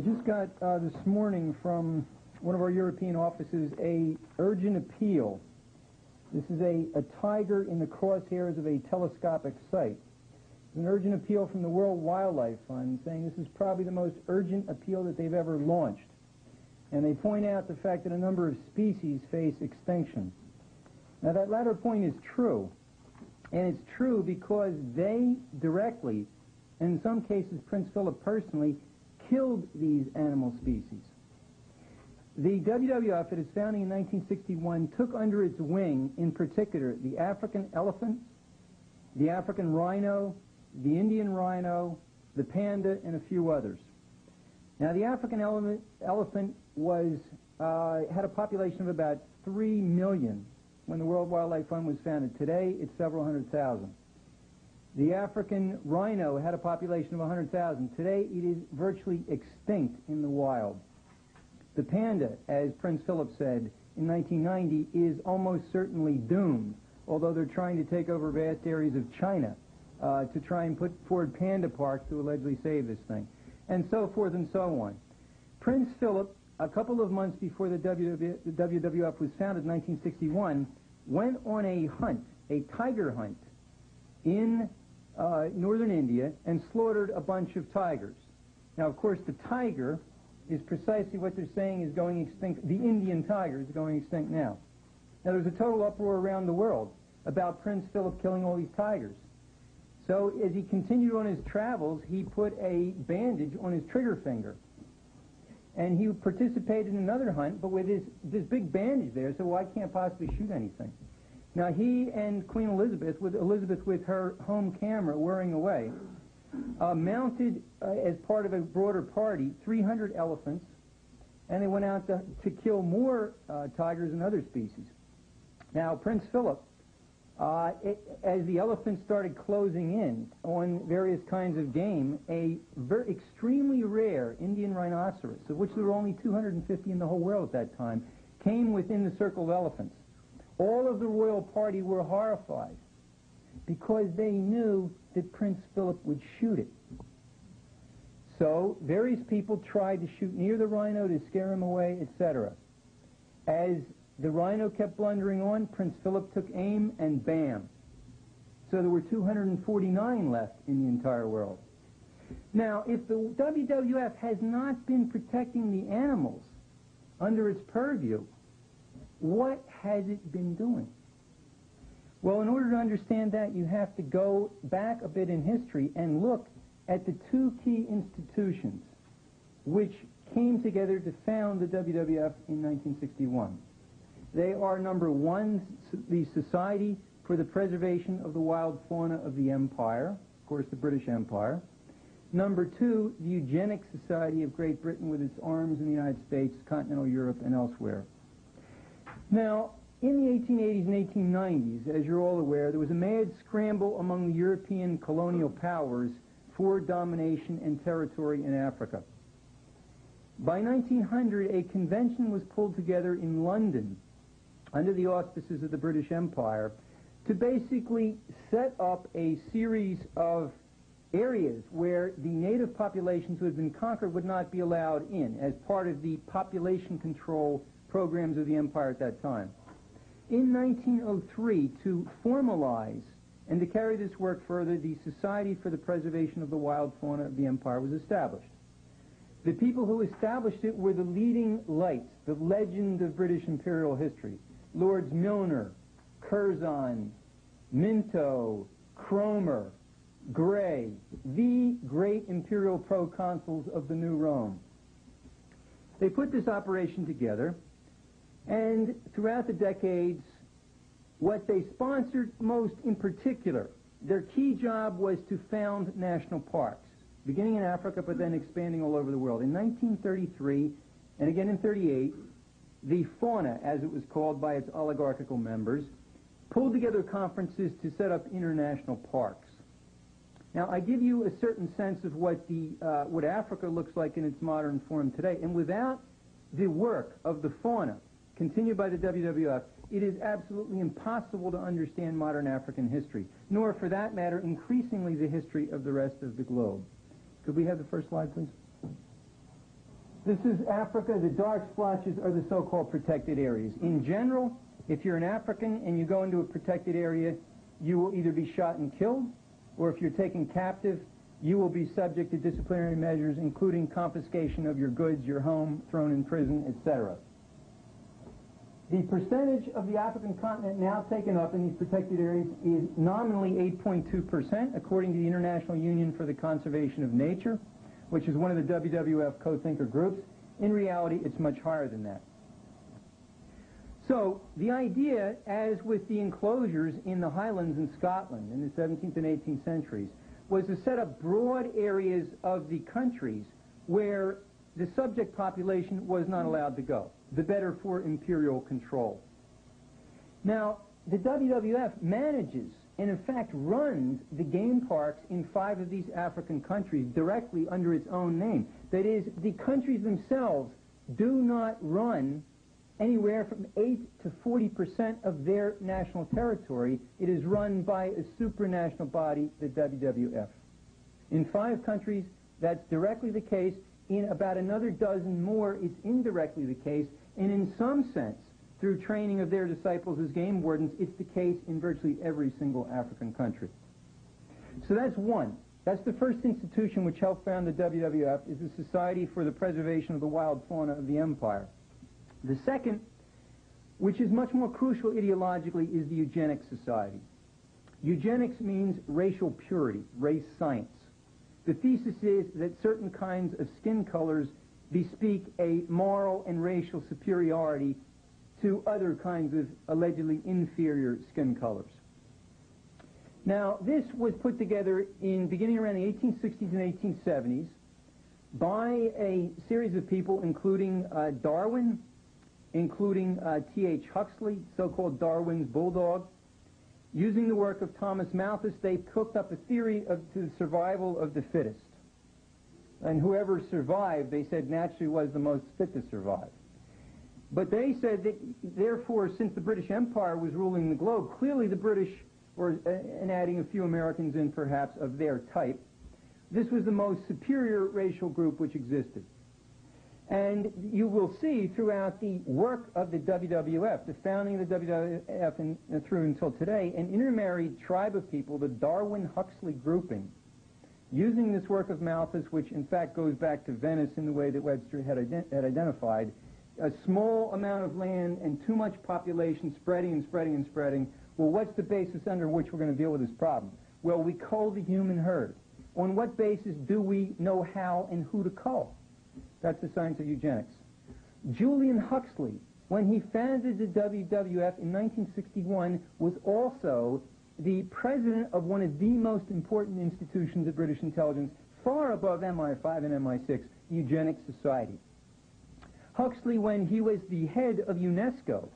just got this morning from one of our European offices a urgent appeal. This is a tiger in the crosshairs of a telescopic sight. It's an urgent appeal from the World Wildlife Fund saying this is probably the most urgent appeal that they've ever launched. And they point out the fact that a number of species face extinction. Now that latter point is true. And it's true because they directly, and in some cases Prince Philip personally, killed these animal species. The WWF, at its founding in 1961, took under its wing, in particular, the African elephant, the African rhino, the Indian rhino, the panda, and a few others. Now, the African elephant was had a population of about 3 million when the World Wildlife Fund was founded. Today, it's several hundred thousand. The African rhino had a population of 100,000. Today, it is virtually extinct in the wild. The panda, as Prince Philip said in 1990, is almost certainly doomed, although they're trying to take over vast areas of China to try and put forward panda parks to allegedly save this thing, and so forth and so on. Prince Philip, a couple of months before the WWF was founded in 1961, went on a hunt, a tiger hunt, in northern India and slaughtered a bunch of tigers. Now, of course, the tiger is precisely what they're saying is going extinct. The Indian tiger is going extinct now. Now, there's a total uproar around the world about Prince Philip killing all these tigers. So, as he continued on his travels, he put a bandage on his trigger finger. And he participated in another hunt, but with this big bandage there, so I can't possibly shoot anything. Now, he and Queen Elizabeth with her home camera whirring away, mounted, as part of a broader party, 300 elephants, and they went out to kill more tigers and other species. Now, Prince Philip, as the elephants started closing in on various kinds of game, a extremely rare Indian rhinoceros, of which there were only 250 in the whole world at that time, came within the circle of elephants. All of the royal party were horrified because they knew that Prince Philip would shoot it. So various people tried to shoot near the rhino to scare him away, etc. As the rhino kept blundering on, Prince Philip took aim and bam. So there were 249 left in the entire world. Now, if the WWF has not been protecting the animals under its purview, what has it been doing? Well, in order to understand that, you have to go back a bit in history and look at the two key institutions which came together to found the WWF in 1961. They are, number one, the Society for the Preservation of the Wild Fauna of the Empire, of course the British Empire. Number two, the Eugenics Society of Great Britain with its arms in the United States, continental Europe, and elsewhere. Now, in the 1880s and 1890s, as you're all aware, there was a mad scramble among the European colonial powers for domination and territory in Africa. By 1900, a convention was pulled together in London under the auspices of the British Empire to basically set up a series of areas where the native populations who had been conquered would not be allowed in as part of the population control programs of the empire at that time. In 1903, to formalize and to carry this work further, the Society for the Preservation of the Wild Fauna of the Empire was established. The people who established it were the leading lights, the legend of British imperial history. Lords Milner, Curzon, Minto, Cromer, Grey, the great imperial proconsuls of the New Rome. They put this operation together, and throughout the decades, what they sponsored most in particular, their key job was to found national parks, beginning in Africa but then expanding all over the world. In 1933, and again in 1938, the fauna, as it was called by its oligarchical members, pulled together conferences to set up international parks. Now, I give you a certain sense of what Africa looks like in its modern form today, and without the work of the fauna continued by the WWF, it is absolutely impossible to understand modern African history, nor, for that matter, increasingly the history of the rest of the globe. Could we have the first slide, please? This is Africa. The dark splotches are the so-called protected areas. In general, if you're an African and you go into a protected area, you will either be shot and killed, or if you're taken captive, you will be subject to disciplinary measures, including confiscation of your goods, your home, thrown in prison, etc. The percentage of the African continent now taken up in these protected areas is nominally 8.2%, according to the International Union for the Conservation of Nature, which is one of the WWF co-thinker groups. In reality, it's much higher than that. So the idea, as with the enclosures in the Highlands in Scotland in the 17th and 18th centuries, was to set up broad areas of the countries where the subject population was not allowed to go, the better for imperial control. Now, the WWF manages and in fact runs the game parks in 5 of these African countries directly under its own name. That is, the countries themselves do not run anywhere from 8 to 40% of their national territory. It is run by a supranational body, the WWF. In 5 countries, that's directly the case. In about another dozen more, it's indirectly the case. And in some sense, through training of their disciples as game wardens, it's the case in virtually every single African country. So that's one. That's the first institution which helped found the WWF, is the Society for the Preservation of the Wild Fauna of the Empire. The second, which is much more crucial ideologically, is the Eugenics Society. Eugenics means racial purity, race science. The thesis is that certain kinds of skin colors bespeak a moral and racial superiority to other kinds of allegedly inferior skin colors. Now, this was put together beginning around the 1860s and 1870s by a series of people, including Darwin, including T.H. Huxley, so-called Darwin's bulldog. Using the work of Thomas Malthus, they cooked up a theory to the survival of the fittest. And whoever survived, they said, naturally was the most fit to survive. But they said that, therefore, since the British Empire was ruling the globe, clearly the British, and adding a few Americans in perhaps of their type, this was the most superior racial group which existed. And you will see throughout the work of the WWF, the founding of the WWF and through until today, an intermarried tribe of people, the Darwin-Huxley grouping, using this work of Malthus, which in fact goes back to Venice in the way that Webster had identified, a small amount of land and too much population spreading and spreading and spreading. Well, what's the basis under which we're going to deal with this problem? Well, we cull the human herd. On what basis do we know how and who to cull? That's the science of eugenics. Julian Huxley, when he founded the WWF in 1961, was also the president of one of the most important institutions of British intelligence, far above MI5 and MI6, the Eugenics Society. Huxley, when he was the head of UNESCO,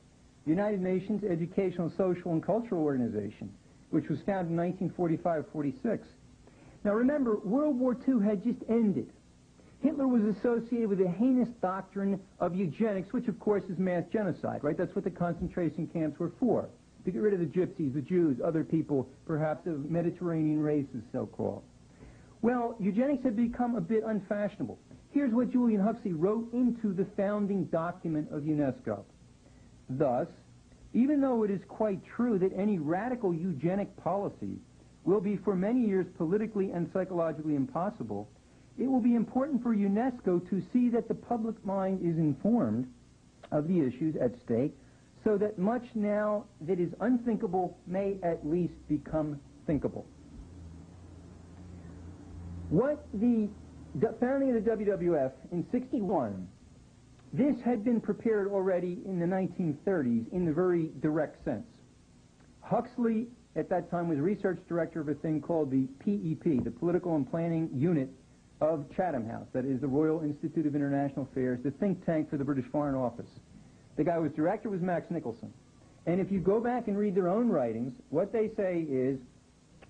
United Nations Educational, Social, and Cultural Organization, which was founded in 1945-46. Now remember, World War II had just ended. Hitler was associated with the heinous doctrine of eugenics, which of course is mass genocide, right? That's what the concentration camps were for, to get rid of the gypsies, the Jews, other people, perhaps of Mediterranean races, so-called. Well, eugenics had become a bit unfashionable. Here's what Julian Huxley wrote into the founding document of UNESCO. Thus, even though it is quite true that any radical eugenic policy will be for many years politically and psychologically impossible, it will be important for UNESCO to see that the public mind is informed of the issues at stake, so that much now that is unthinkable may at least become thinkable. What the founding of the WWF in 1961, this had been prepared already in the 1930s in the very direct sense. Huxley, at that time, was research director of a thing called the PEP, the Political and Planning Unit of Chatham House, that is the Royal Institute of International Affairs, the think tank for the British Foreign Office. The guy who was director was Max Nicholson. And if you go back and read their own writings, what they say is,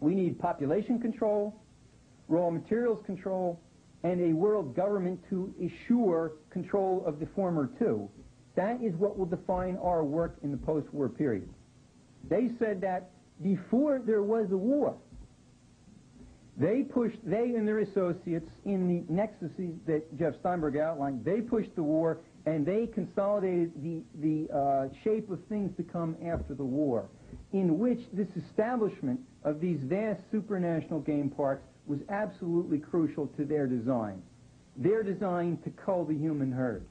we need population control, raw materials control, and a world government to assure control of the former two. That is what will define our work in the post-war period. They said that before there was a war. They and their associates, in the nexuses that Jeff Steinberg outlined, they pushed the war and they consolidated the shape of things to come after the war, in which this establishment of these vast supranational game parks was absolutely crucial to their design. Their design to cull the human herd.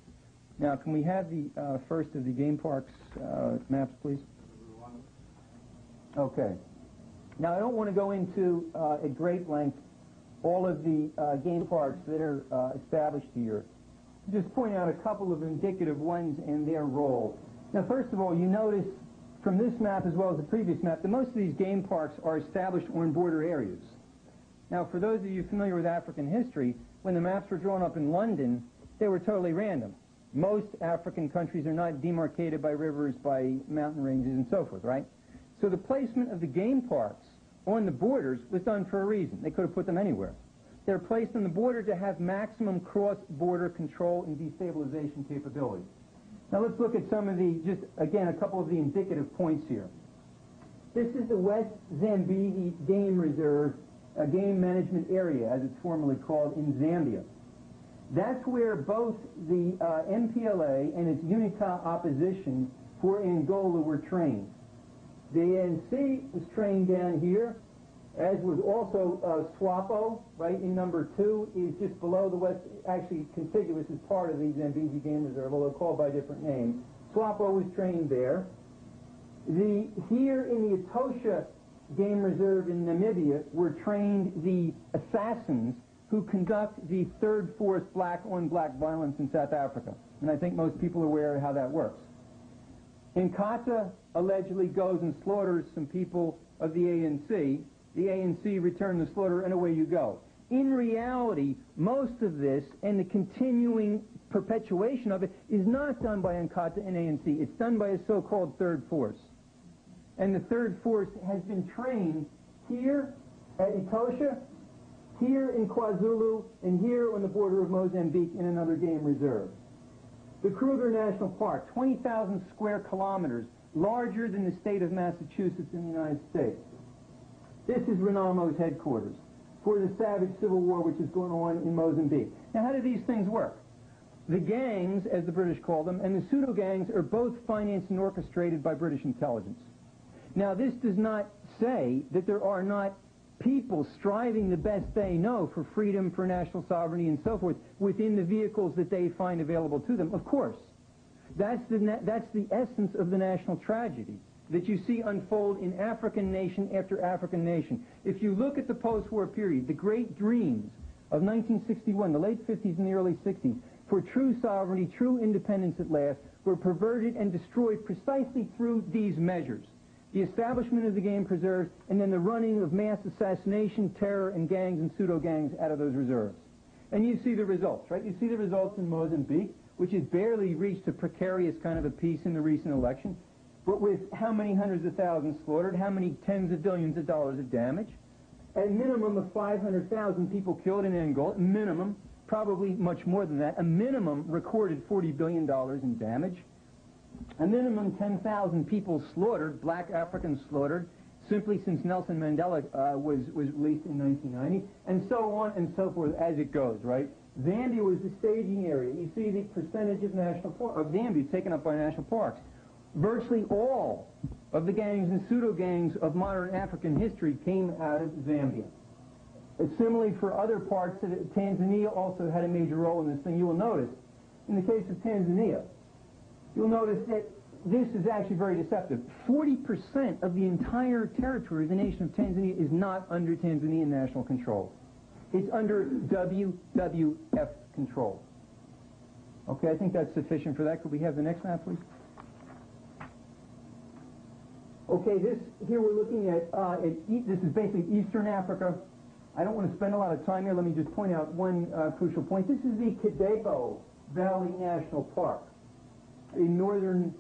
Now, can we have the first of the game parks maps, please? Okay. Now, I don't want to go into, at great length, all of the game parks that are established here. Just point out a couple of indicative ones and their role. Now, first of all, you notice from this map as well as the previous map that most of these game parks are established on border areas. Now, for those of you familiar with African history, when the maps were drawn up in London, they were totally random. Most African countries are not demarcated by rivers, by mountain ranges, and so forth, right? So the placement of the game parks on the borders was done for a reason. They could have put them anywhere. They're placed on the border to have maximum cross-border control and destabilization capability. Now let's look at some of the, just again, a couple of the indicative points here. This is the West Zambezi Game Reserve, a game management area, as it's formally called, in Zambia. That's where both the MPLA and its UNITA opposition for Angola were trained. The ANC was trained down here, as was also SWAPO, right, in number 2, is just below the west, actually contiguous as part of the Zambezi Game Reserve, although called by a different name. SWAPO was trained there. Here in the Etosha Game Reserve in Namibia were trained the assassins who conduct the third force black-on-black violence in South Africa. And I think most people are aware of how that works. Inkatha allegedly goes and slaughters some people of the ANC. The ANC return the slaughter, and away you go. In reality, most of this and the continuing perpetuation of it is not done by Inkatha and ANC. It's done by a so-called third force. And the third force has been trained here at Etosha, here in KwaZulu, and here on the border of Mozambique in another game reserve. The Kruger National Park, 20,000 square kilometers, larger than the state of Massachusetts in the United States. This is Renamo's headquarters for the savage civil war which is going on in Mozambique. Now, how do these things work? The gangs, as the British call them, and the pseudo-gangs are both financed and orchestrated by British intelligence. Now, this does not say that there are not people striving the best they know for freedom, for national sovereignty, and so forth within the vehicles that they find available to them. Of course. That's the essence of the national tragedy that you see unfold in African nation after African nation. If you look at the post-war period, the great dreams of 1961, the late 50s and the early 60s, for true sovereignty, true independence at last, were perverted and destroyed precisely through these measures. The establishment of the game preserves, and then the running of mass assassination, terror, and gangs and pseudo-gangs out of those reserves. And you see the results, right? You see the results in Mozambique, which has barely reached a precarious kind of a peace in the recent election, but with how many hundreds of thousands slaughtered, how many tens of billions of dollars of damage, a minimum of 500,000 people killed in Angola, minimum, probably much more than that, a minimum recorded $40 billion in damage, a minimum 10,000 people slaughtered, black Africans slaughtered, simply since Nelson Mandela was released in 1990, and so on and so forth as it goes, right? Zambia was the staging area. You see the percentage of Zambia taken up by national parks. Virtually all of the gangs and pseudo-gangs of modern African history came out of Zambia. Similarly, for other parts of it, Tanzania also had a major role in this thing. You will notice, in the case of Tanzania, you'll notice that this is actually very deceptive. 40% of the entire territory of the nation of Tanzania is not under Tanzanian national control. It's under WWF control. Okay, I think that's sufficient for that. Could we have the next map, please? Okay, here we're looking at, this is basically Eastern Africa. I don't want to spend a lot of time here. Let me just point out one crucial point. This is the Kidebo Valley National Park in northern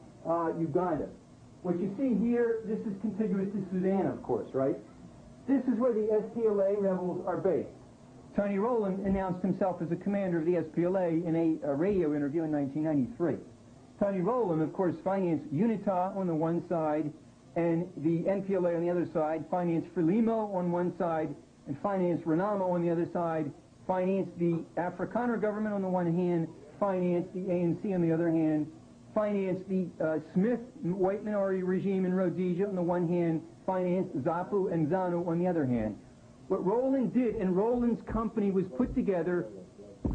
Uganda. What you see here, this is contiguous to Sudan, of course, right? This is where the SPLA rebels are based. Tony Rowland announced himself as a commander of the SPLA in a radio interview in 1993. Tony Rowland, of course, financed UNITA on the one side and the NPLA on the other side, financed Frelimo on one side and financed Renamo on the other side, financed the Afrikaner government on the one hand, financed the ANC on the other hand, financed the Smith white minority regime in Rhodesia on the one hand, financed ZAPU and ZANU on the other hand. What Roland did, and Roland's company was put together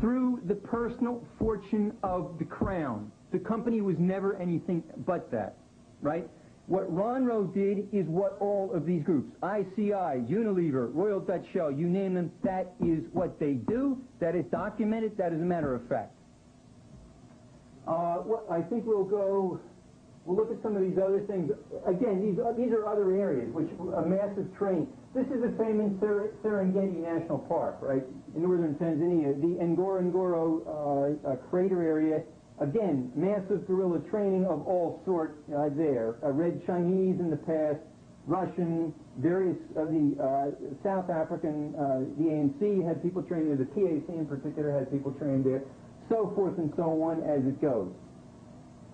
through the personal fortune of the Crown. The company was never anything but that, right? What Ronro did is what all of these groups, ICI, Unilever, Royal Dutch Shell, you name them, that is what they do. That is documented. That is a matter of fact. I think we'll look at some of these other things. Again, these are other areas, which a massive train. This is the famous Serengeti National Park, right, in northern Tanzania. The Ngorongoro crater area. Again, massive guerrilla training of all sorts there. Red Chinese in the past, Russian, various of the South African, the ANC had people trained there, the PAC in particular had people trained there, so forth and so on as it goes.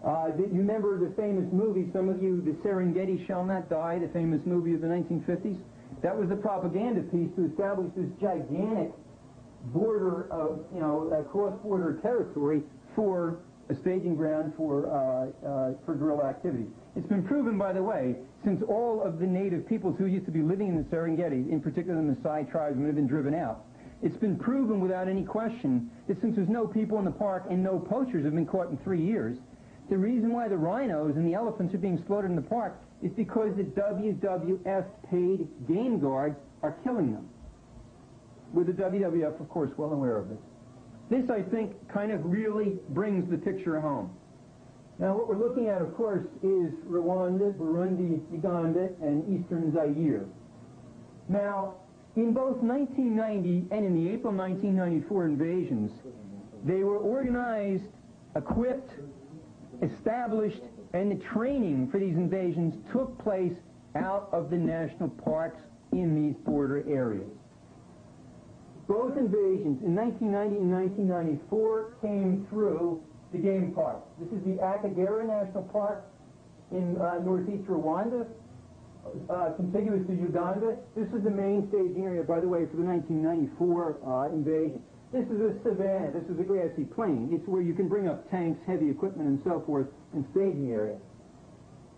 You remember the famous movie, some of you, The Serengeti Shall Not Die, the famous movie of the 1950s? That was the propaganda piece to establish this gigantic border of, cross-border territory for a staging ground for guerrilla activities. It's been proven, by the way, since all of the native peoples who used to be living in the Serengeti, in particular the Maasai tribesmen, have been driven out. It's been proven without any question that since there's no people in the park and no poachers have been caught in 3 years, the reason why the rhinos and the elephants are being slaughtered in the park is because the WWF paid game guards are killing them. With the WWF, of course, well aware of this. This, I think, kind of really brings the picture home. Now, what we're looking at, of course, is Rwanda, Burundi, Uganda, and eastern Zaire. Now, in both 1990 and in the April 1994 invasions, they were organized, equipped, established, and the training for these invasions took place out of the national parks in these border areas. Both invasions in 1990 and 1994 came through the game park. This is the Akagera National Park in northeast Rwanda, contiguous to Uganda. This is the main staging area, by the way, for the 1994 invasion. This is a savanna. This is a grassy plain. It's where you can bring up tanks, heavy equipment, and so forth, and staging area.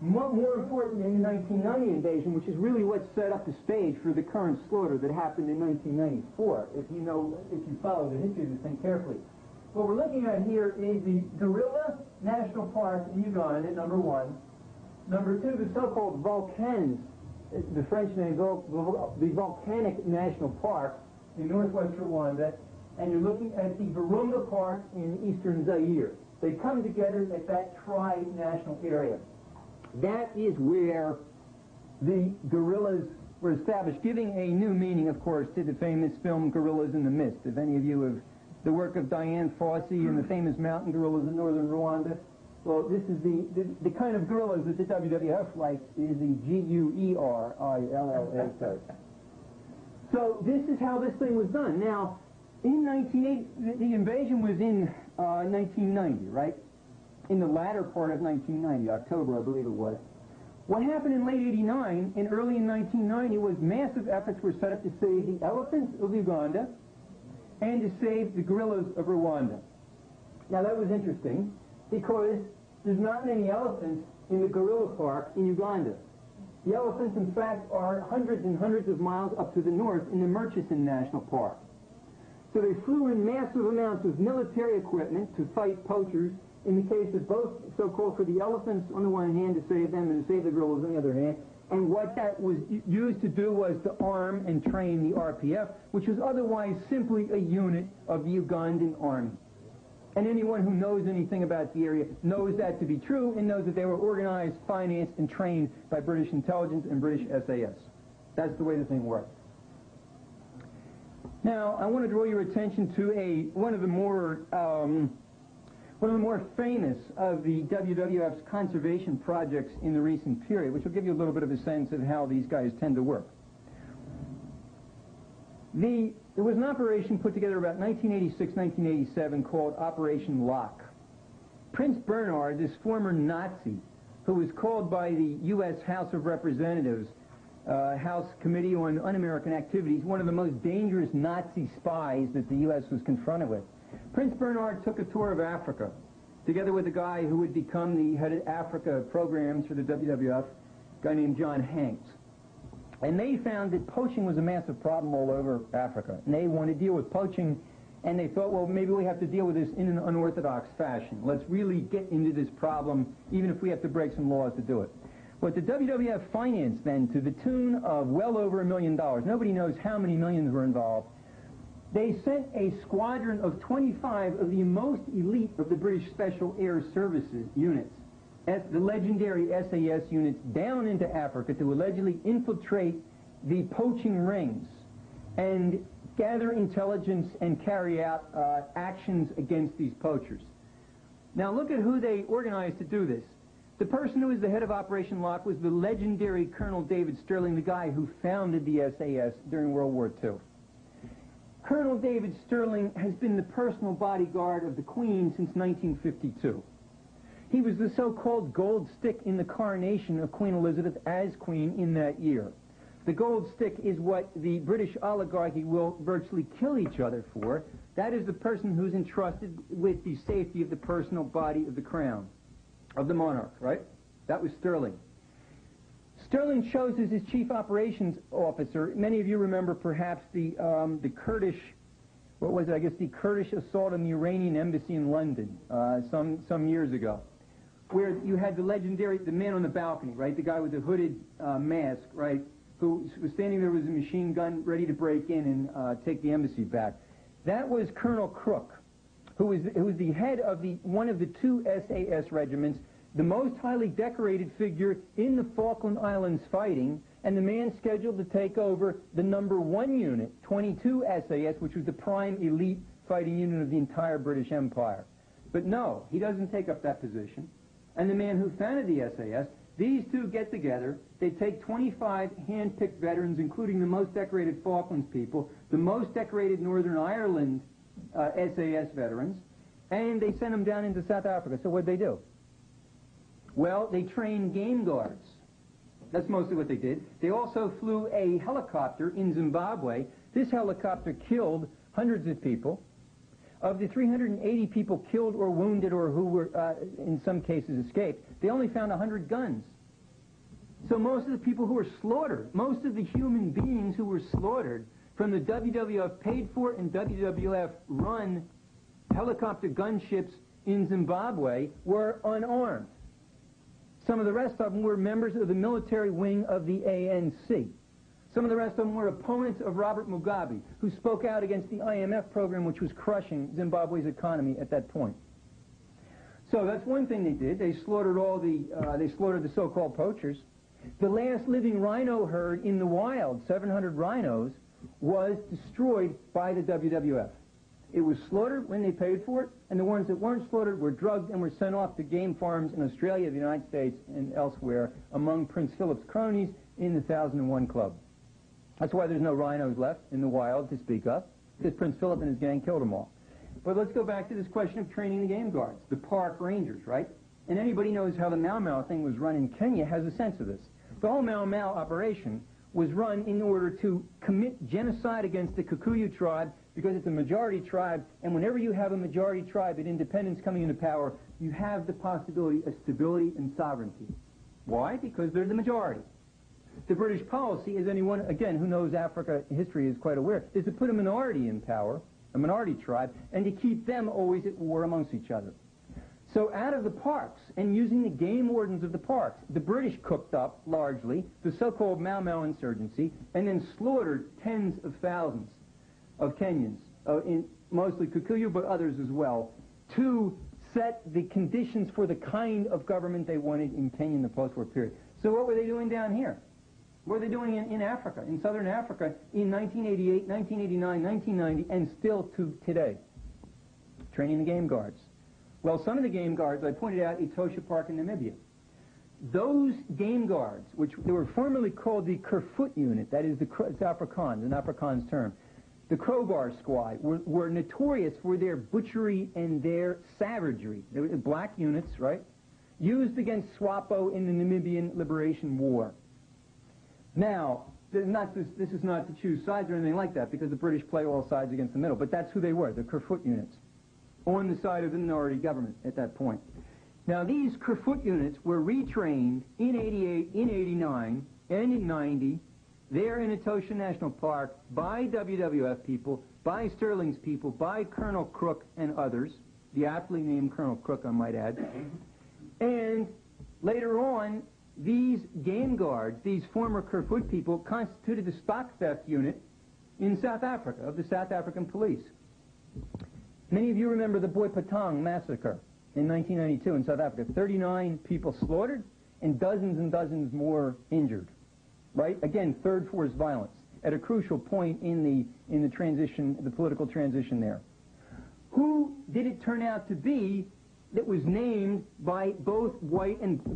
More important in the 1990 invasion, which is really what set up the stage for the current slaughter that happened in 1994, if you follow the history of this thing carefully. What we're looking at here is the Guerrilla National Park in Uganda, number one. Number two, the so-called volcans, the French name, the Volcanic National Park in northwest Rwanda, and you're looking at the Virunga Park in eastern Zaire. They come together at that tri-national area. That is where the guerrillas were established, giving a new meaning, of course, to the famous film Gorillas in the Mist. If any of you have the work of Diane Fossey and the famous mountain gorillas in northern Rwanda, well, this is the kind of gorillas that the WWF likes is the Guerilla type. So this is how this thing was done. Now, in 1980, the invasion was in 1990, right? In the latter part of 1990, October, I believe it was. What happened in late 89 and early in 1990 was massive efforts were set up to save the elephants of Uganda and to save the gorillas of Rwanda. Now that was interesting because there's not many elephants in the gorilla park in Uganda. The elephants, in fact, are hundreds and hundreds of miles up to the north in the Murchison National Park. So they flew in massive amounts of military equipment to fight poachers, in the case of both so-called for the elephants on the one hand to save them and to save the gorillas on the other hand. And what that was used to do was to arm and train the RPF, which was otherwise simply a unit of the Ugandan army. And anyone who knows anything about the area knows that to be true and knows that they were organized, financed, and trained by British intelligence and British SAS. That's the way the thing worked. Now, I want to draw your attention to one of the more famous of the WWF's conservation projects in the recent period, which will give you a little bit of a sense of how these guys tend to work. There was an operation put together about 1986, 1987 called Operation Lock. Prince Bernhard, this former Nazi, who was called by the U.S. House of Representatives House Committee on Un-American Activities, one of the most dangerous Nazi spies that the U.S. was confronted with. Prince Bernhard took a tour of Africa, together with a guy who would become the head of Africa programs for the WWF, a guy named John Hanks. And they found that poaching was a massive problem all over Africa. And they wanted to deal with poaching, and they thought, well, maybe we have to deal with this in an unorthodox fashion. Let's really get into this problem, even if we have to break some laws to do it. What the WWF financed then, to the tune of well over $1 million, nobody knows how many millions were involved, they sent a squadron of 25 of the most elite of the British Special Air Services units, the legendary SAS units, down into Africa to allegedly infiltrate the poaching rings and gather intelligence and carry out actions against these poachers. Now look at who they organized to do this. The person who was the head of Operation Lock was the legendary Colonel David Sterling, the guy who founded the SAS during World War II. Colonel David Sterling has been the personal bodyguard of the Queen since 1952. He was the so-called gold stick in the coronation of Queen Elizabeth as Queen in that year. The gold stick is what the British oligarchy will virtually kill each other for. That is the person who's entrusted with the safety of the personal body of the crown, of the monarch, right? That was Sterling. Sterling chose as his chief operations officer, many of you remember perhaps the Kurdish, what was it, I guess the Kurdish assault on the Iranian embassy in London some years ago, where you had the legendary, the man on the balcony, right, the guy with the hooded mask, right, who was standing there with a machine gun ready to break in and take the embassy back. That was Colonel Crook, who was the head of one of the two SAS regiments, the most highly decorated figure in the Falkland Islands fighting, and the man scheduled to take over the #1 unit, 22 SAS, which was the prime elite fighting unit of the entire British Empire. But no, he doesn't take up that position. And the man who founded the SAS, these two get together, they take 25 hand-picked veterans, including the most decorated Falklands people, the most decorated Northern Ireland SAS veterans, and they send them down into South Africa. So what'd they do? Well, they trained game guards. That's mostly what they did. They also flew a helicopter in Zimbabwe. This helicopter killed hundreds of people. Of the 380 people killed or wounded or who were, in some cases, escaped, they only found 100 guns. So most of the people who were slaughtered, most of the human beings who were slaughtered from the WWF paid for and WWF run helicopter gunships in Zimbabwe were unarmed. Some of the rest of them were members of the military wing of the ANC. Some of the rest of them were opponents of Robert Mugabe, who spoke out against the IMF program, which was crushing Zimbabwe's economy at that point. So that's one thing they did. They slaughtered the so-called poachers. The last living rhino herd in the wild, 700 rhinos, was destroyed by the WWF. It was slaughtered when they paid for it, and the ones that weren't slaughtered were drugged and were sent off to game farms in Australia, the United States, and elsewhere among Prince Philip's cronies in the 1001 Club. That's why there's no rhinos left in the wild to speak of, because Prince Philip and his gang killed them all. But let's go back to this question of training the game guards, the park rangers, right? And anybody knows how the Mau Mau thing was run in Kenya has a sense of this. The whole Mau Mau operation was run in order to commit genocide against the Kikuyu tribe, because it's a majority tribe, and whenever you have a majority tribe at independence coming into power, you have the possibility of stability and sovereignty. Why? Because they're the majority. The British policy, as anyone, again, who knows Africa history is quite aware, is to put a minority in power, a minority tribe, and to keep them always at war amongst each other. So out of the parks, and using the game wardens of the parks, the British cooked up, largely, the so-called Mau Mau insurgency, and then slaughtered tens of thousands of Kenyans, mostly Kikuyu, but others as well, to set the conditions for the kind of government they wanted in Kenya in the post-war period. So what were they doing down here? What were they doing in Africa, in southern Africa, in 1988, 1989, 1990, and still to today? Training the game guards. Well, some of the game guards, I pointed out Etosha Park in Namibia. Those game guards, which they were formerly called the Kerfoot Unit, that is, it's Afrikaans, an Afrikaans term, the Crowbar Squad, were notorious for their butchery and their savagery. They were black units, right, used against SWAPO in the Namibian Liberation War. Now, this is not to choose sides or anything like that, because the British play all sides against the middle, but that's who they were, the Kerfoot units, on the side of the minority government at that point. Now, these Kerfoot units were retrained in 88, in 89, and in 90, there in Etosha National Park, by WWF people, by Sterling's people, by Colonel Crook and others, the aptly named Colonel Crook, I might add. And later on, these game guards, these former Kerfoot people, constituted the stock theft unit in South Africa, of the South African police. Many of you remember the Boy Patong massacre in 1992 in South Africa. 39 people slaughtered and dozens more injured. Right? Again, third force violence at a crucial point in the transition, the political transition there. Who did it turn out to be that was named by both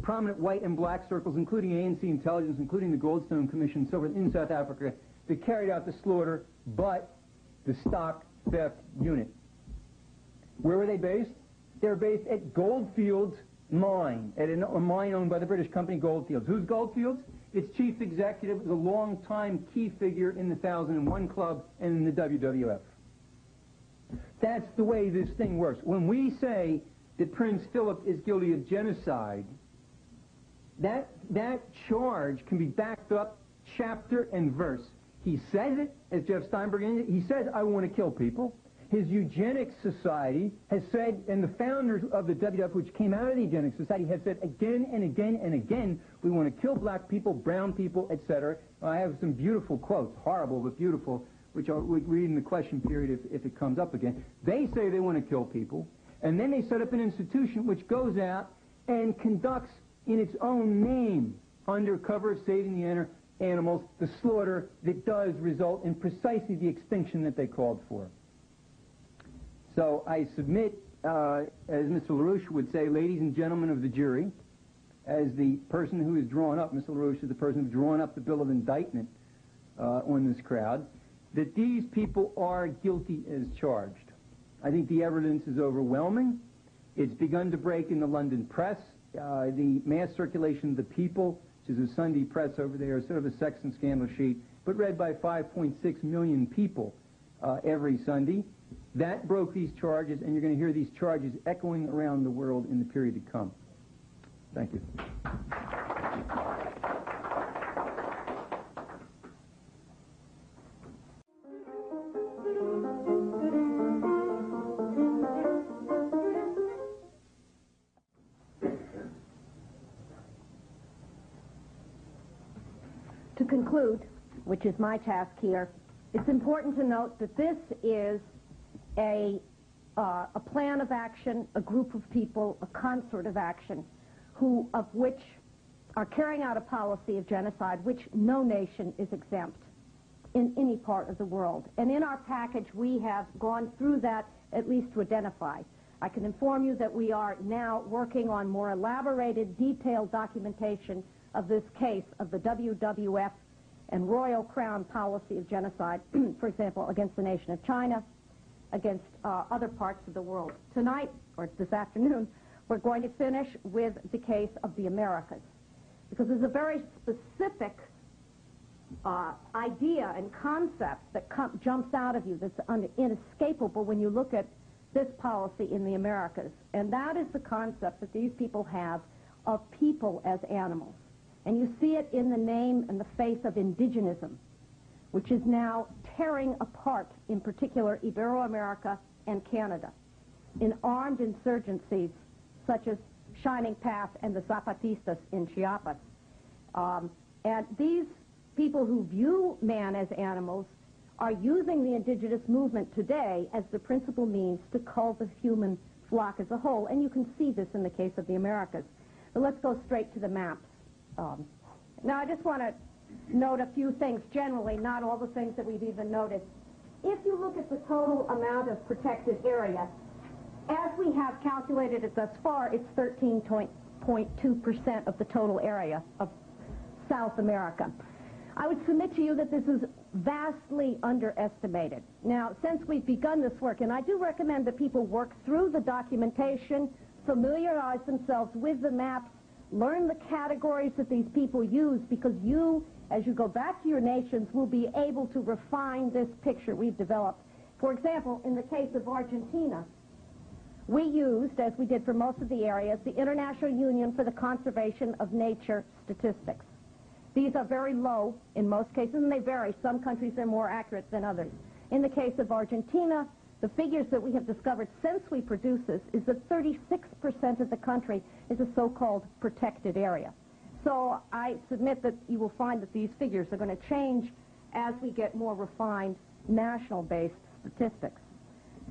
prominent white and black circles, including ANC intelligence, including the Goldstone Commission and so forth in South Africa, that carried out the slaughter, but the stock theft unit? Where were they based? They were based at Goldfields Mine, at a mine owned by the British company Goldfields. Who's Goldfields? Its chief executive was a long-time key figure in the 1001 Club and in the WWF. That's the way this thing works. When we say that Prince Philip is guilty of genocide, that charge can be backed up chapter and verse. He says it, as Jeff Steinberg indicated, he says, I want to kill people. His Eugenics Society has said, and the founders of the WWF, which came out of the Eugenics Society, have said again and again and again, we want to kill black people, brown people, etc. I have some beautiful quotes, horrible but beautiful, which I'll read in the question period if it comes up again. They say they want to kill people, and then they set up an institution which goes out and conducts in its own name, under cover of saving the animals, the slaughter that does result in precisely the extinction that they called for. So I submit, as Mr. LaRouche would say, ladies and gentlemen of the jury, as the person who has drawn up, Mr. LaRouche is the person who has drawn up the bill of indictment on this crowd, that these people are guilty as charged. I think the evidence is overwhelming. It's begun to break in the London press. The mass circulation of the People, which is a Sunday press over there, sort of a sex and scandal sheet, but read by 5.6 million people every Sunday. That broke these charges, and you're going to hear these charges echoing around the world in the period to come. Thank you. To conclude, which is my task here, it's important to note that this is a plan of action, a group of people, a concert of action, of which are carrying out a policy of genocide, which no nation is exempt in any part of the world. And in our package, we have gone through that at least to identify. I can inform you that we are now working on more elaborated, detailed documentation of this case of the WWF and Royal Crown policy of genocide, for example, against the nation of China, against other parts of the world. Tonight, or this afternoon, we're going to finish with the case of the Americas, because there's a very specific idea and concept that jumps out of you that's inescapable when you look at this policy in the Americas, and that is the concept that these people have of people as animals. And you see it in the name and the face of indigenism, which is now tearing apart, in particular, Ibero-America and Canada, in armed insurgencies such as Shining Path and the Zapatistas in Chiapas. And these people who view man as animals are using the indigenous movement today as the principal means to cull the human flock as a whole, and you can see this in the case of the Americas. But let's go straight to the maps. Now, I just want to note a few things generally, not all the things that we've even noted. If you look at the total amount of protected area, as we have calculated it thus far, it's 13.2% of the total area of South America. I would submit to you that this is vastly underestimated. Now, since we've begun this work, and I do recommend that people work through the documentation, familiarize themselves with the maps, learn the categories that these people use, because you as you go back to your nations, will be able to refine this picture we've developed. For example, in the case of Argentina, we used, as we did for most of the areas, the International Union for the Conservation of Nature statistics. These are very low in most cases, and they vary. Some countries are more accurate than others. In the case of Argentina, the figures that we have discovered since we produced this is that 36% of the country is a so-called protected area. So I submit that you will find that these figures are going to change as we get more refined national-based statistics.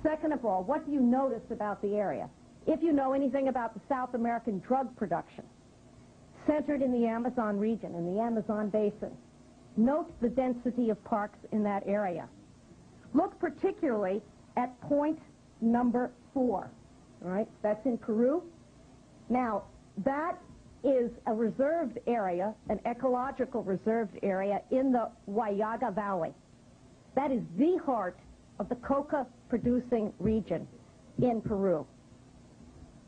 Second of all, what do you notice about the area? If you know anything about the South American drug production, centered in the Amazon region, in the Amazon basin, note the density of parks in that area. Look particularly at point number 4, all right? That's in Peru. Now, that is a reserved area, an ecological reserved area in the Huallaga Valley. That is the heart of the coca-producing region in Peru.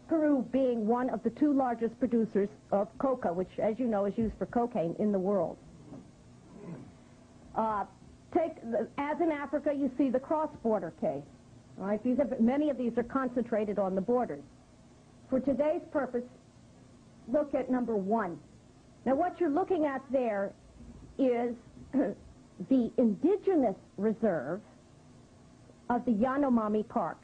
Peru being one of the 2 largest producers of coca, which, as you know, is used for cocaine in the world. As in Africa, you see the cross-border case. Right? Many of these are concentrated on the borders. For today's purpose, look at number 1. Now, what you're looking at there is the indigenous reserve of the Yanomami Park.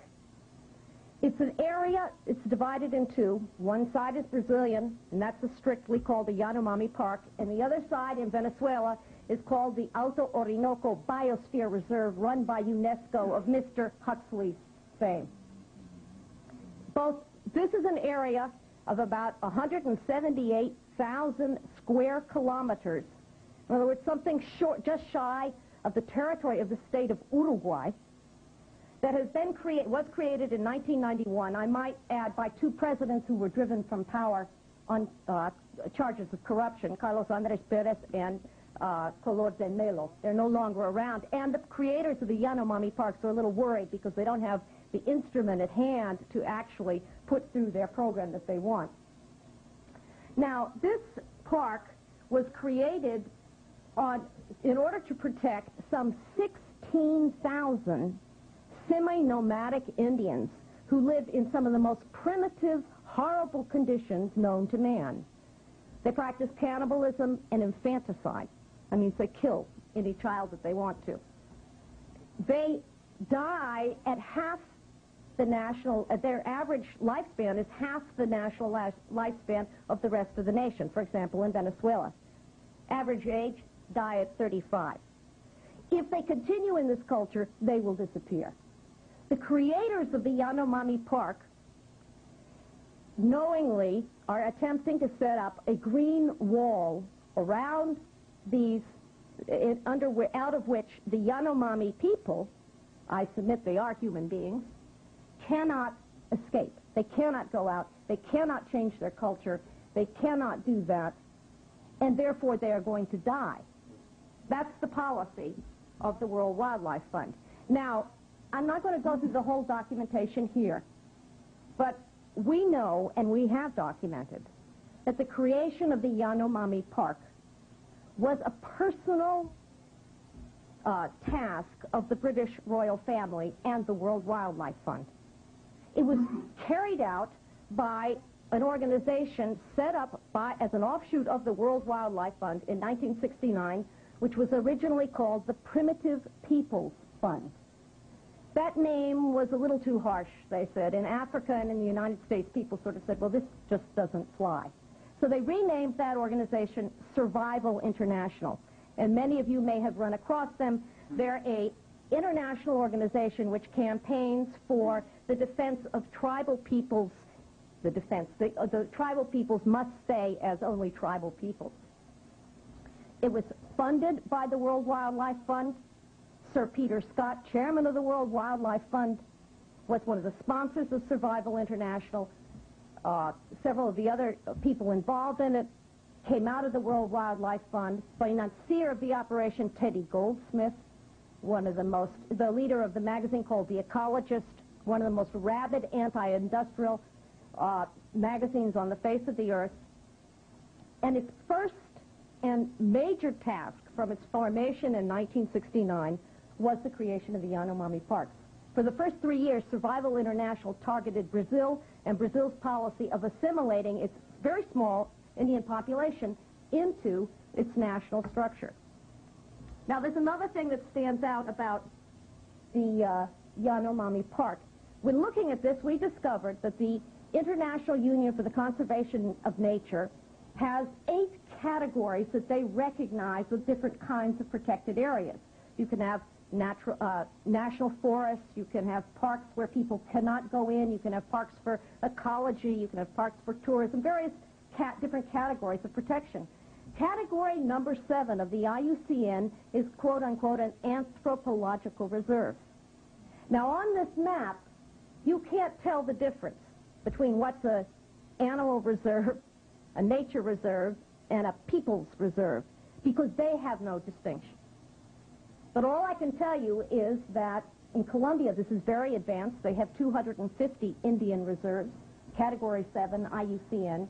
It's an area, it's divided in 2. One side is Brazilian, and that's strictly called the Yanomami Park, and the other side in Venezuela is called the Alto Orinoco Biosphere Reserve, run by UNESCO of Mr. Huxley's fame. This is an area of about 178,000 square kilometers. In other words, something short, just shy of the territory of the state of Uruguay, that has been was created in 1991, I might add, by 2 presidents who were driven from power on charges of corruption, Carlos Andrés Pérez and Color de Melo. They're no longer around. And the creators of the Yanomami parks are a little worried because they don't have the instrument at hand to actually put through their program that they want. Now, this park was created in order to protect some 16,000 semi-nomadic Indians who lived in some of the most primitive, horrible conditions known to man. They practice cannibalism and infanticide. That means they kill any child that they want to. They die at half the national, their average lifespan is half the national lifespan of the rest of the nation. For example, in Venezuela, average age, die at 35. If they continue in this culture, they will disappear. The creators of the Yanomami Park knowingly are attempting to set up a green wall around these, out of which the Yanomami people, I submit they are human beings, cannot escape. They cannot go out. They cannot change their culture. They cannot do that. And therefore, they are going to die. That's the policy of the World Wildlife Fund. Now, I'm not going to go through the whole documentation here, but we know, and we have documented, that the creation of the Yanomami Park was a personal task of the British royal family and the World Wildlife Fund. It was carried out by an organization set up as an offshoot of the World Wildlife Fund in 1969, which was originally called the Primitive Peoples Fund. That name was a little too harsh, they said. In Africa and in the United States, people sort of said, well, this just doesn't fly. So they renamed that organization Survival International. And many of you may have run across them. They're an international organization which campaigns for the defense of tribal peoples. The tribal peoples must stay as only tribal peoples. It was funded by the World Wildlife Fund. Sir Peter Scott, chairman of the World Wildlife Fund, was one of the sponsors of Survival International. Several of the other people involved in it came out of the World Wildlife Fund. Financier of the operation, Teddy Goldsmith, the leader of the magazine called The Ecologist, one of the most rabid anti-industrial magazines on the face of the earth. And its first and major task from its formation in 1969 was the creation of the Yanomami parks. For the first 3 years, Survival International targeted Brazil and Brazil's policy of assimilating its very small Indian population into its national structure. Now, there's another thing that stands out about the Yanomami Park. When looking at this, we discovered that the International Union for the Conservation of Nature has 8 categories that they recognize with different kinds of protected areas. You can have national forests, you can have parks where people cannot go in, you can have parks for ecology, you can have parks for tourism, various different categories of protection. Category number 7 of the IUCN is quote-unquote an anthropological reserve. Now on this map, you can't tell the difference between what's an animal reserve, a nature reserve, and a people's reserve, because they have no distinction. But all I can tell you is that in Colombia, this is very advanced. They have 250 Indian reserves, Category 7, IUCN.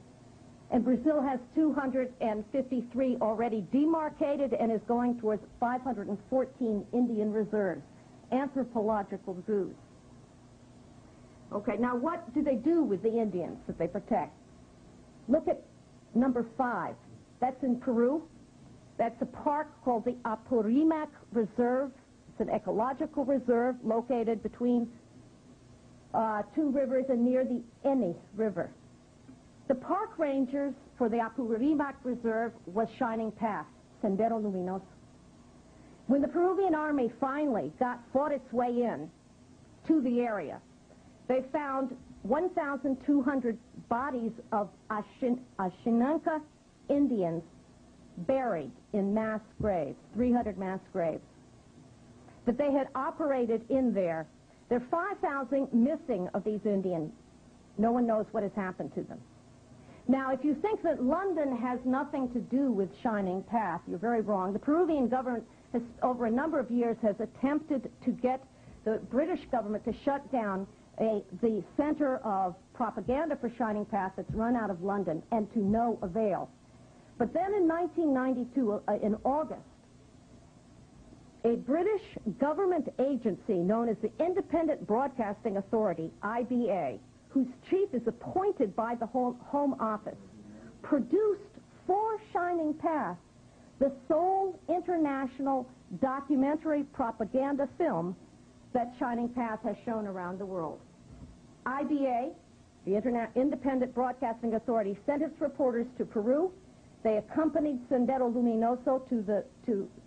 And Brazil has 253 already demarcated and is going towards 514 Indian reserves, anthropological zoos. Okay, now what do they do with the Indians that they protect? Look at number 5. That's in Peru. That's a park called the Apurimac Reserve. It's an ecological reserve located between 2 rivers and near the Eni River. The park rangers for the Apurimac Reserve was Shining Path, Sendero Luminoso. When the Peruvian army finally fought its way in to the area, they found 1,200 bodies of Ashinanka Indians buried in mass graves, 300 mass graves, that they had operated in there. There are 5,000 missing of these Indians. No one knows what has happened to them. Now, if you think that London has nothing to do with Shining Path, you're very wrong. The Peruvian government has, over a number of years, has attempted to get the British government to shut down the center of propaganda for Shining Path that's run out of London, and to no avail. But then in 1992, in August, a British government agency known as the Independent Broadcasting Authority, IBA, whose chief is appointed by the Home Office, produced for Shining Path the sole international documentary propaganda film that Shining Path has shown around the world. IBA, the Independent Broadcasting Authority, sent its reporters to Peru. They accompanied Sendero Luminoso to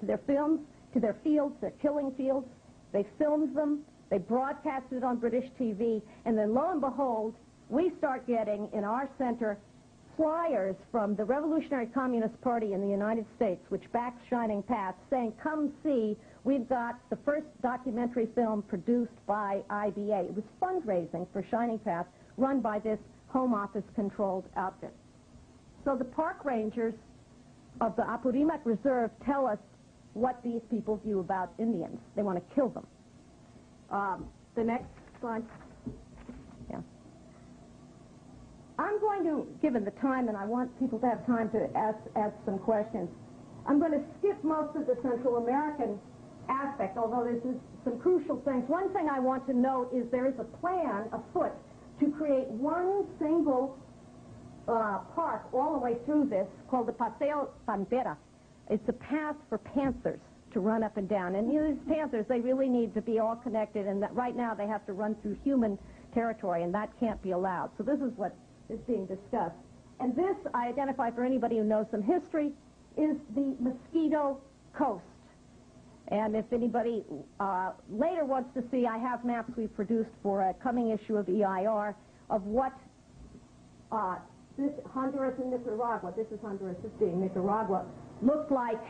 their films, to their fields, their killing fields. They filmed them. They broadcasted it on British TV. And then, lo and behold, we start getting in our center flyers from the Revolutionary Communist Party in the United States, which backs Shining Path, saying, come see, we've got the first documentary film produced by IBA. It was fundraising for Shining Path, run by this Home Office-controlled outfit. So the park rangers of the Apurimac Reserve tell us what these people view about Indians. They want to kill them. The next slide. Yeah. I'm going to, given the time, and I want people to have time to ask some questions, I'm going to skip most of the Central American aspect, although there's some crucial things. One thing I want to note is there is a plan afoot to create one single park all the way through this called the Paseo Pantera. It's a path for panthers to run up and down. And these panthers, they really need to be all connected, and that right now they have to run through human territory, and that can't be allowed. So this is what is being discussed. And this, I identify for anybody who knows some history, is the Mosquito Coast. And if anybody later wants to see, I have maps we've produced for a coming issue of EIR of what this Honduras and Nicaragua, this is Honduras, this being Nicaragua, looked like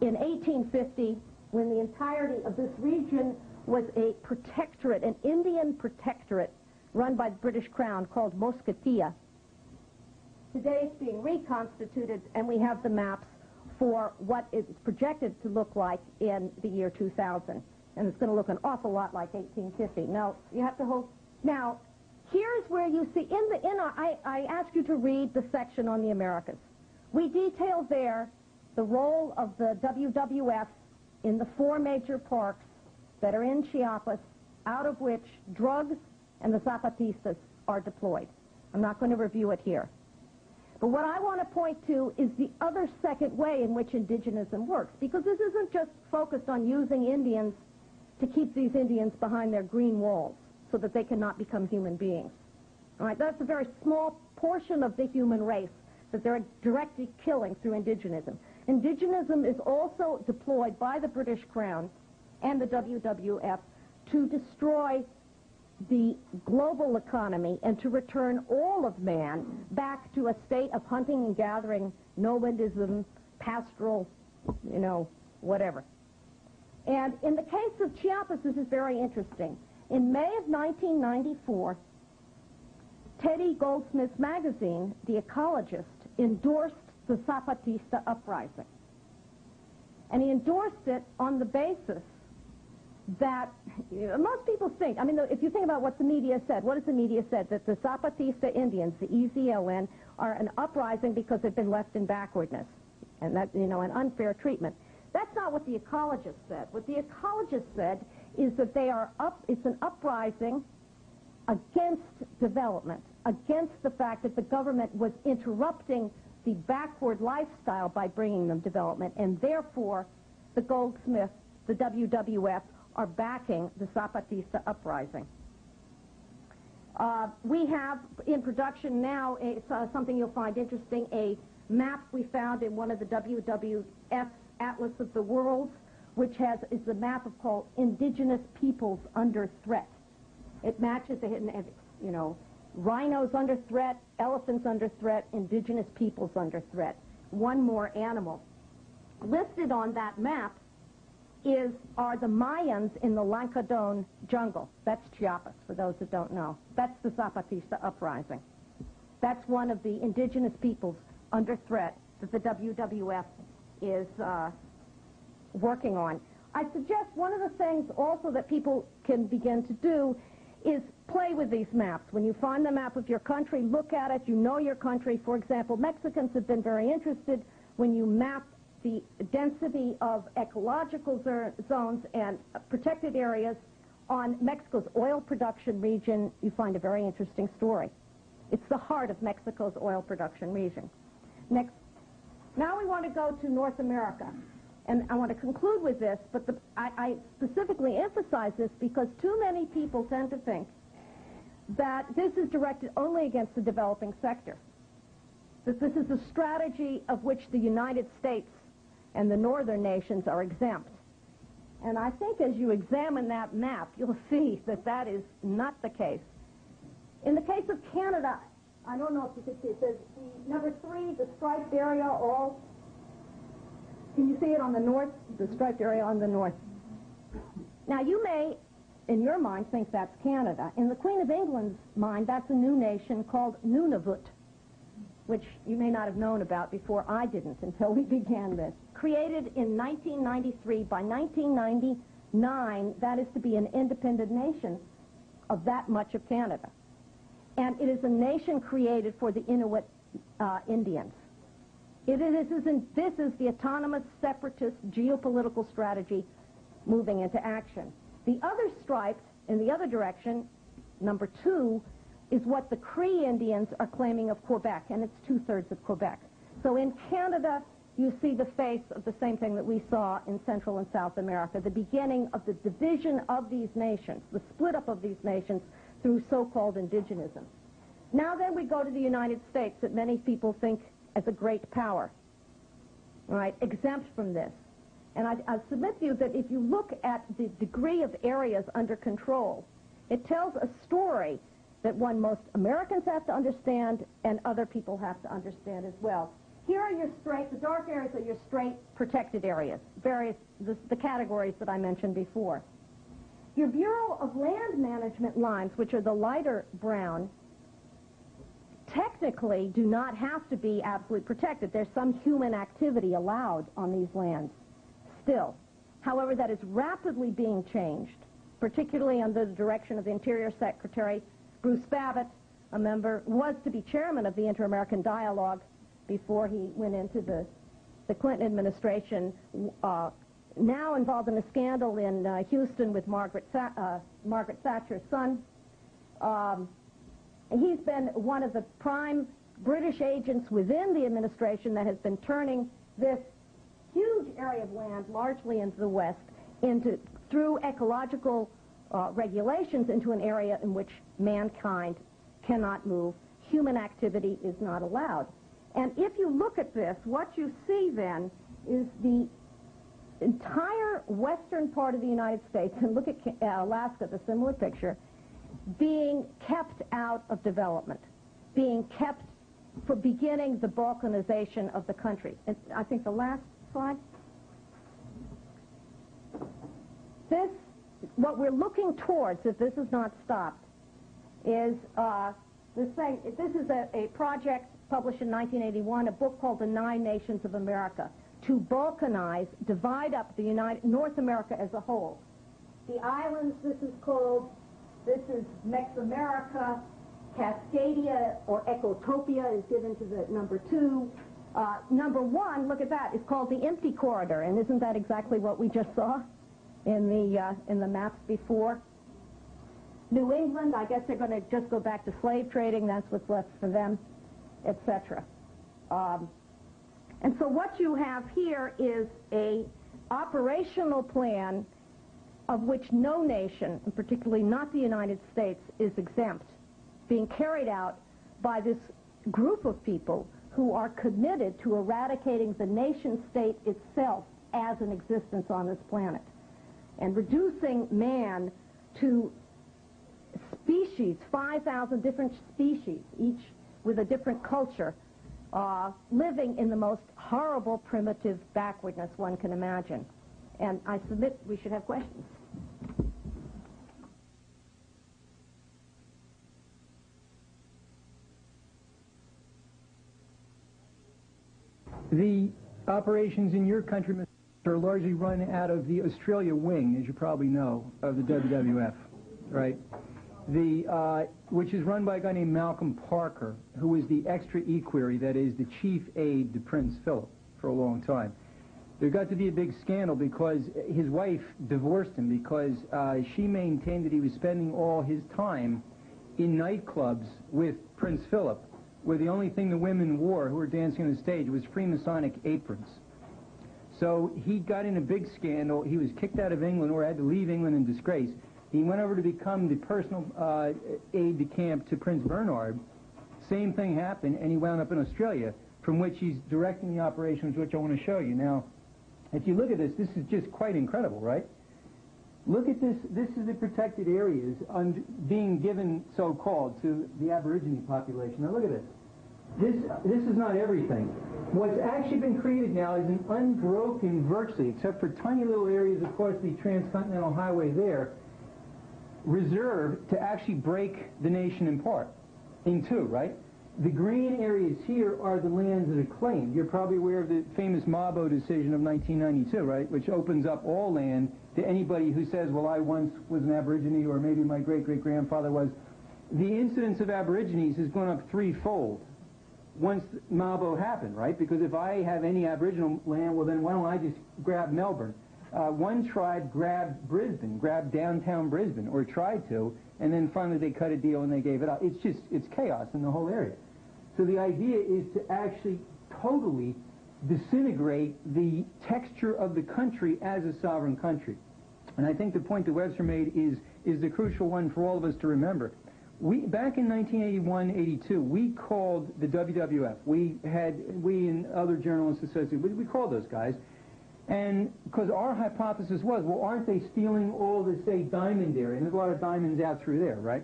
in 1850, when the entirety of this region was a protectorate, an Indian protectorate run by the British Crown called Mosquitia. Today it's being reconstituted, and we have the maps for what it's projected to look like in the year 2000. And it's going to look an awful lot like 1850. Now, you have to hold... Now, here's where you see, I ask you to read the section on the Americas. We detail there the role of the WWF in the 4 major parks that are in Chiapas, out of which drugs and the Zapatistas are deployed. I'm not going to review it here. But what I want to point to is the other second way in which indigenism works, because this isn't just focused on using Indians to keep these Indians behind their green walls so that they cannot become human beings. All right, that's a very small portion of the human race that they're directly killing through indigenism. Indigenism is also deployed by the British Crown and the WWF to destroy the global economy and to return all of man back to a state of hunting and gathering, nomadism, pastoral, whatever. And in the case of Chiapas, this is very interesting. In May of 1994, Teddy Goldsmith's magazine, The Ecologist, endorsed the Zapatista uprising. And he endorsed it on the basis that most people think, if you think about what the media said, what has the media said? That the Zapatista Indians, the EZLN, are an uprising because they've been left in backwardness and that, an unfair treatment. That's not what the Ecologist said. What the Ecologist said is that it's an uprising against development, against the fact that the government was interrupting the backward lifestyle by bringing them development, and therefore the Goldsmith, the WWF, are backing the Zapatista uprising. We have in production now something you'll find interesting, a map we found in one of the WWF Atlas of the World, which is a map called Indigenous Peoples Under Threat. It matches rhinos under threat, elephants under threat, indigenous peoples under threat. One more animal. Listed on that map are the Mayans in the Lancadon jungle. That's Chiapas, for those that don't know. That's the Zapatista uprising. That's one of the indigenous peoples under threat that the WWF is working on. I suggest one of the things also that people can begin to do is play with these maps. When you find the map of your country, look at it, you know your country. For example, Mexicans have been very interested when you map the density of ecological zones and protected areas on Mexico's oil production region. You find a very interesting story. It's the heart of Mexico's oil production region. Next. Now we want to go to North America. And I want to conclude with this, but I specifically emphasize this because too many people tend to think that this is directed only against the developing sector, that this is a strategy of which the United States and the northern nations are exempt. And I think as you examine that map, you'll see that that is not the case. In the case of Canada, I don't know if you can see, it says the number 3, the striped area, all. Can you see it on the north? The striped area on the north. Now, you may, in your mind, think that's Canada. In the Queen of England's mind, that's a new nation called Nunavut, which you may not have known about before. I didn't until we began this. Created in 1993. By 1999, that is to be an independent nation of that much of Canada. And it is a nation created for the Inuit Indians. This is the autonomous separatist geopolitical strategy moving into action. The other stripe in the other direction, number 2, is what the Cree Indians are claiming of Quebec, and it's 2/3 of Quebec. So in Canada, you see the face of the same thing that we saw in Central and South America, the beginning of the division of these nations, the split up of these nations through so-called indigenism. Now then we go to the United States, that many people think as a great power, right, exempt from this. And I submit to you that if you look at the degree of areas under control, it tells a story that most Americans have to understand and other people have to understand as well. Here are your the dark areas are your straight protected areas, the categories that I mentioned before. Your Bureau of Land Management lines, which are the lighter brown, technically do not have to be absolutely protected. There's some human activity allowed on these lands still. However, that is rapidly being changed, particularly under the direction of the Interior Secretary. Bruce Babbitt, a member, was to be chairman of the Inter-American Dialogue before he went into the the Clinton administration, now involved in a scandal in Houston with Margaret Thatcher's son. He's been one of the prime British agents within the administration that has been turning this huge area of land, largely into the West, through ecological regulations, into an area in which mankind cannot move. Human activity is not allowed. And if you look at this, what you see then is the entire western part of the United States, and look at Alaska, the similar picture, being kept out of development, being kept for beginning the balkanization of the country. And I think the last slide. This, what we're looking towards, if this is not stopped, is this thing. This is a project published in 1981, a book called The 9 Nations of America, to balkanize, divide up the North America as a whole. The islands, this is Mesoamerica. Cascadia, or Ecotopia, is given to the number 2. Number 1, look at that, is called the Empty Corridor, and isn't that exactly what we just saw in the maps before? New England, I guess they're going to just go back to slave trading. That's what's left for them, etc. And so what you have here is a operational plan of which no nation, and particularly not the United States, is exempt, being carried out by this group of people who are committed to eradicating the nation-state itself as an existence on this planet and reducing man to species, 5,000 different species, each with a different culture, living in the most horrible, primitive backwardness one can imagine. And I submit we should have questions. The operations in your country are largely run out of the Australia wing, as you probably know, of the WWF, right? Which is run by a guy named Malcolm Parker, who was the extra equerry, that is, the chief aide to Prince Philip for a long time. There got to be a big scandal because his wife divorced him because she maintained that he was spending all his time in nightclubs with Prince Philip, where the only thing the women wore who were dancing on the stage was Freemasonic aprons. So he got in a big scandal. He was kicked out of England or had to leave England in disgrace. He went over to become the personal aide-de-camp to Prince Bernard. Same thing happened, and he wound up in Australia, from which he's directing the operations, which I want to show you. Now, if you look at this, this is just quite incredible, right? Look at this. This is the protected areas being given, so-called, to the Aborigine population. Now, look at this. This is not everything. What's actually been created now is an unbroken, virtually, except for tiny little areas across the transcontinental highway there, reserve to actually break the nation in two, right? The green areas here are the lands that are claimed. You're probably aware of the famous Mabo decision of 1992, right, which opens up all land to anybody who says, well, I once was an Aborigine, or maybe my great-great-grandfather was. The incidence of Aborigines has gone up threefold once Mabo happened, right? Because if I have any Aboriginal land, well, then why don't I just grab Melbourne? One tribe grabbed Brisbane, grabbed downtown Brisbane, or tried to, and then finally they cut a deal and they gave it up. It's chaos in the whole area. So the idea is to actually totally disintegrate the texture of the country as a sovereign country. And I think the point that Webster made is the crucial one for all of us to remember. Back in 1981-82, we called the WWF. We and other journalists associated, we called those guys. And because our hypothesis was, well, aren't they stealing all the, say, diamond area? And there's a lot of diamonds out through there, right?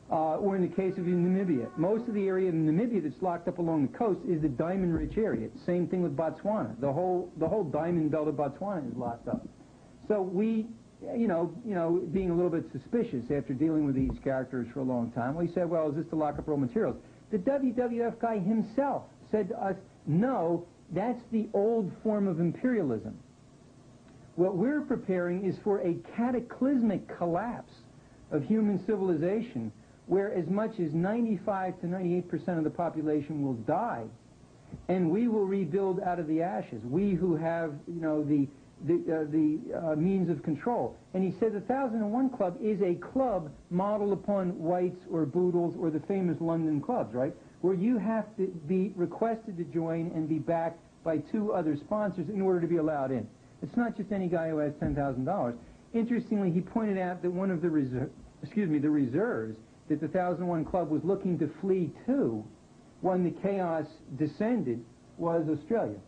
Or in the case of Namibia. Most of the area in Namibia that's locked up along the coast is the diamond-rich area. Same thing with Botswana. The whole diamond belt of Botswana is locked up. So we, being a little bit suspicious after dealing with these characters for a long time, we said, well, is this to lock up raw materials? The WWF guy himself said to us, no, that's the old form of imperialism. What we're preparing is for a cataclysmic collapse of human civilization, where as much as 95 to 98% of the population will die, and we will rebuild out of the ashes. We who have, you know, the means of control. And he said the 1001 Club is a club modeled upon Whites or Boodles or the famous London clubs, right? Where you have to be requested to join and be backed by 2 other sponsors in order to be allowed in. It's not just any guy who has $10,000. Interestingly, he pointed out that one of the reserves that the 1001 Club was looking to flee to when the chaos descended was Australia.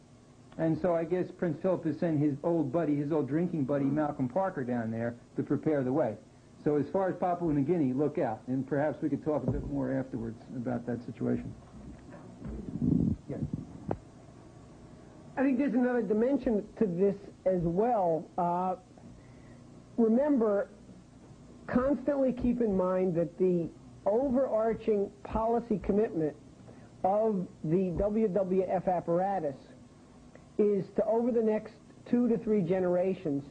And so I guess Prince Philip has sent his old buddy, his old drinking buddy, Malcolm Parker, down there to prepare the way. So as far as Papua New Guinea, look out. And perhaps we could talk a bit more afterwards about that situation. Yes. I think there's another dimension to this as well. Remember, constantly keep in mind that the overarching policy commitment of the WWF apparatus is to, over the next 2 to 3 generations,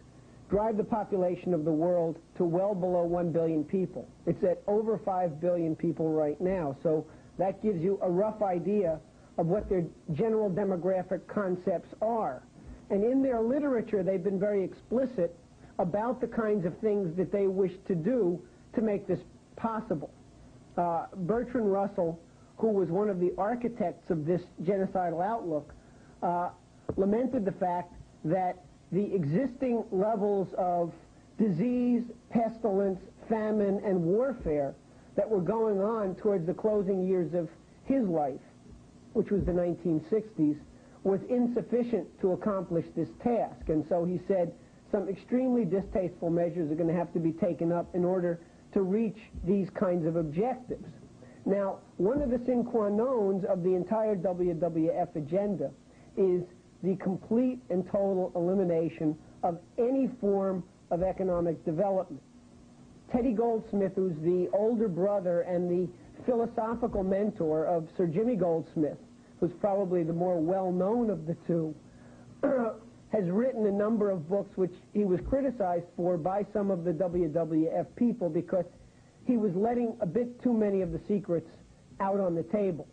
drive the population of the world to well below 1 billion people. It's at over 5 billion people right now, so that gives you a rough idea of what their general demographic concepts are. And in their literature, they've been very explicit about the kinds of things that they wish to do to make this possible. Bertrand Russell, who was one of the architects of this genocidal outlook, lamented the fact that the existing levels of disease, pestilence, famine, and warfare that were going on towards the closing years of his life, which was the 1960s, was insufficient to accomplish this task. And so he said some extremely distasteful measures are going to have to be taken up in order to reach these kinds of objectives. Now, one of the sine qua nons of the entire WWF agenda is the complete and total elimination of any form of economic development. Teddy Goldsmith, who's the older brother and the philosophical mentor of Sir Jimmy Goldsmith, who's probably the more well-known of the two, has written a number of books which he was criticized for by some of the WWF people because he was letting a bit too many of the secrets out on the table.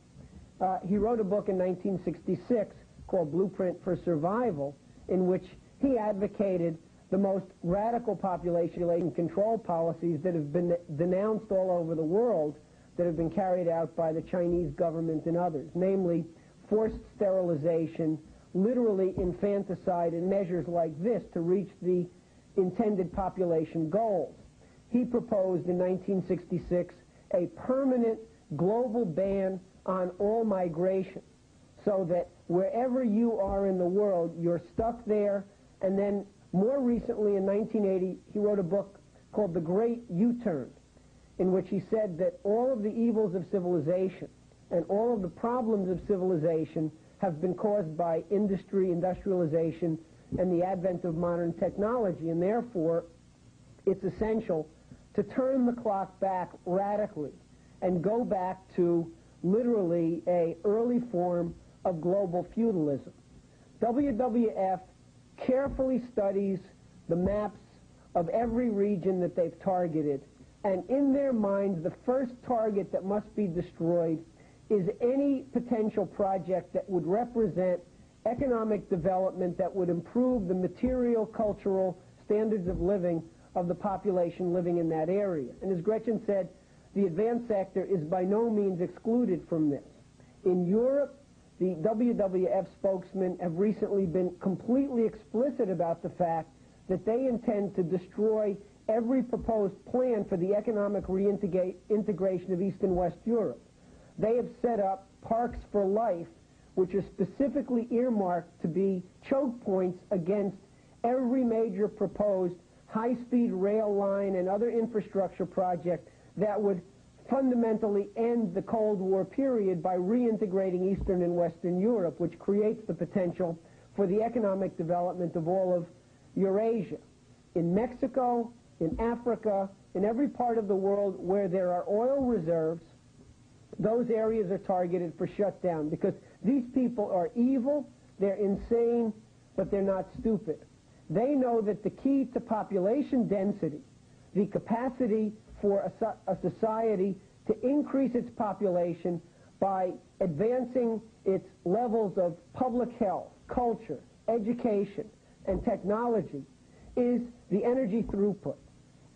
He wrote a book in 1966 called Blueprint for Survival, in which he advocated the most radical population control policies that have been denounced all over the world that have been carried out by the Chinese government and others, namely forced sterilization, literally infanticide, and measures like this to reach the intended population goals. He proposed in 1966 a permanent global ban on all migration, so that wherever you are in the world, you're stuck there. And then more recently, in 1980, he wrote a book called The Great U-Turn, in which he said that all of the evils of civilization and all of the problems of civilization have been caused by industry, industrialization, and the advent of modern technology, and therefore it's essential to turn the clock back radically and go back to literally an early form of global feudalism. WWF carefully studies the maps of every region that they've targeted, and in their minds, the first target that must be destroyed is any potential project that would represent economic development that would improve the material, cultural standards of living of the population living in that area. And as Gretchen said, the advanced sector is by no means excluded from this. In Europe, the WWF spokesmen have recently been completely explicit about the fact that they intend to destroy every proposed plan for the economic reintegration of East and West Europe. They have set up parks for life, which are specifically earmarked to be choke points against every major proposed high-speed rail line and other infrastructure project that would fundamentally end the Cold War period by reintegrating Eastern and Western Europe, which creates the potential for the economic development of all of Eurasia. In Mexico, in Africa, in every part of the world where there are oil reserves, those areas are targeted for shutdown because these people are evil, they're insane, but they're not stupid. They know that the key to population density, the capacity for a society to increase its population by advancing its levels of public health, culture, education, and technology is the energy throughput.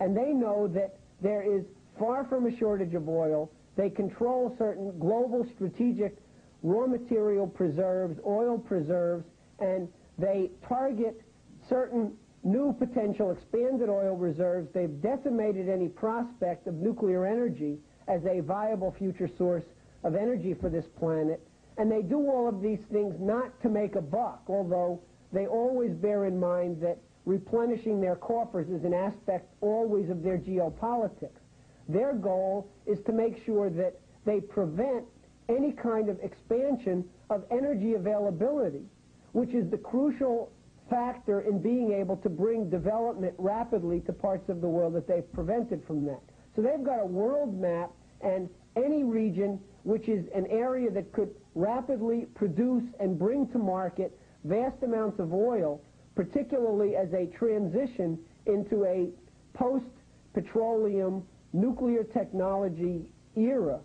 And they know that there is far from a shortage of oil. They control certain global strategic raw material preserves, oil preserves, and they target certain new potential expanded oil reserves. They've decimated any prospect of nuclear energy as a viable future source of energy for this planet. And they do all of these things not to make a buck, although they always bear in mind that replenishing their coffers is an aspect always of their geopolitics. Their goal is to make sure that they prevent any kind of expansion of energy availability, which is the crucial factor in being able to bring development rapidly to parts of the world that they've prevented from that. So they've got a world map, and any region which is an area that could rapidly produce and bring to market vast amounts of oil, particularly as a transition into a post-petroleum nuclear technology era,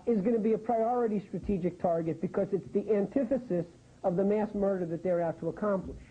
is going to be a priority strategic target because it's the antithesis of the mass murder that they're out to accomplish.